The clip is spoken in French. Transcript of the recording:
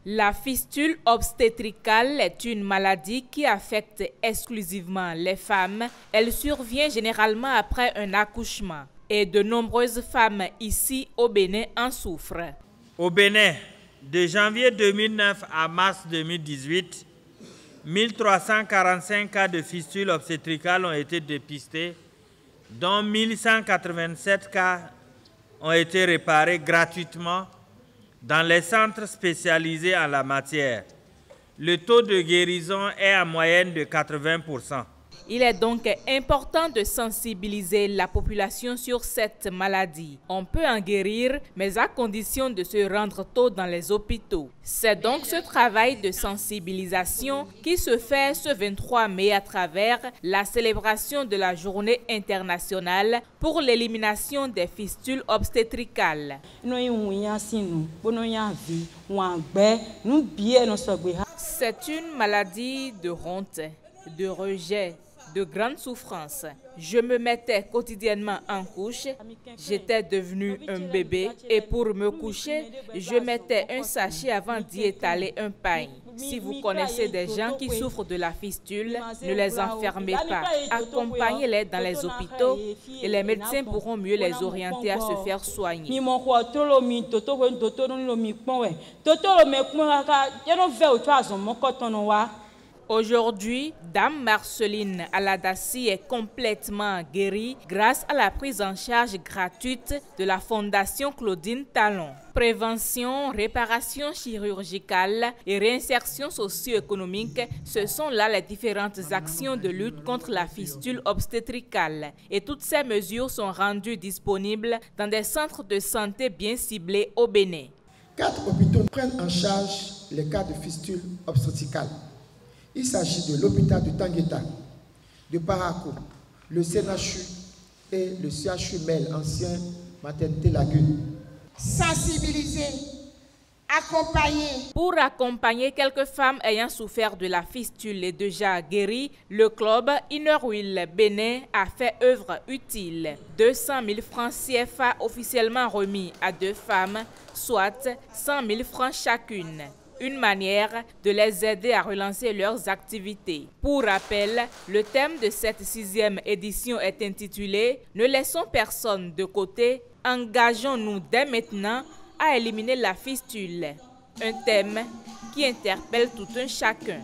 La fistule obstétricale est une maladie qui affecte exclusivement les femmes. Elle survient généralement après un accouchement et de nombreuses femmes ici au Bénin en souffrent. Au Bénin, de janvier 2009 à mars 2018, 1345 cas de fistule obstétricale ont été dépistés, dont 1187 cas ont été réparés gratuitement dans les centres spécialisés en la matière. Le taux de guérison est en moyenne de 80%. Il est donc important de sensibiliser la population sur cette maladie. On peut en guérir, mais à condition de se rendre tôt dans les hôpitaux. C'est donc ce travail de sensibilisation qui se fait ce 23 mai à travers la célébration de la Journée internationale pour l'élimination des fistules obstétricales. C'est une maladie de honte, de rejet, de grande souffrance. Je me mettais quotidiennement en couche, j'étais devenue un bébé et pour me coucher, je mettais un sachet avant d'y étaler un pain. Si vous connaissez des gens qui souffrent de la fistule, ne les enfermez pas. Accompagnez-les dans les hôpitaux et les médecins pourront mieux les orienter à se faire soigner. Aujourd'hui, Dame Marceline Aladassi est complètement guérie grâce à la prise en charge gratuite de la Fondation Claudine Talon. Prévention, réparation chirurgicale et réinsertion socio-économique, ce sont là les différentes actions de lutte contre la fistule obstétricale. Et toutes ces mesures sont rendues disponibles dans des centres de santé bien ciblés au Bénin. 4 hôpitaux prennent en charge les cas de fistule obstétricale. Il s'agit de l'hôpital de Tangueta, de Parakou, le CNHU et le CHU Mel, ancien maternité Lagune. Sensibiliser, accompagner. Pour accompagner quelques femmes ayant souffert de la fistule et déjà guéries, le club Inner Wheel Bénin a fait œuvre utile. 200 000 francs CFA officiellement remis à 2 femmes, soit 100 000 francs chacune. Une manière de les aider à relancer leurs activités. Pour rappel, le thème de cette 6e édition est intitulé « Ne laissons personne de côté, engageons-nous dès maintenant à éliminer la fistule ». Un thème qui interpelle tout un chacun.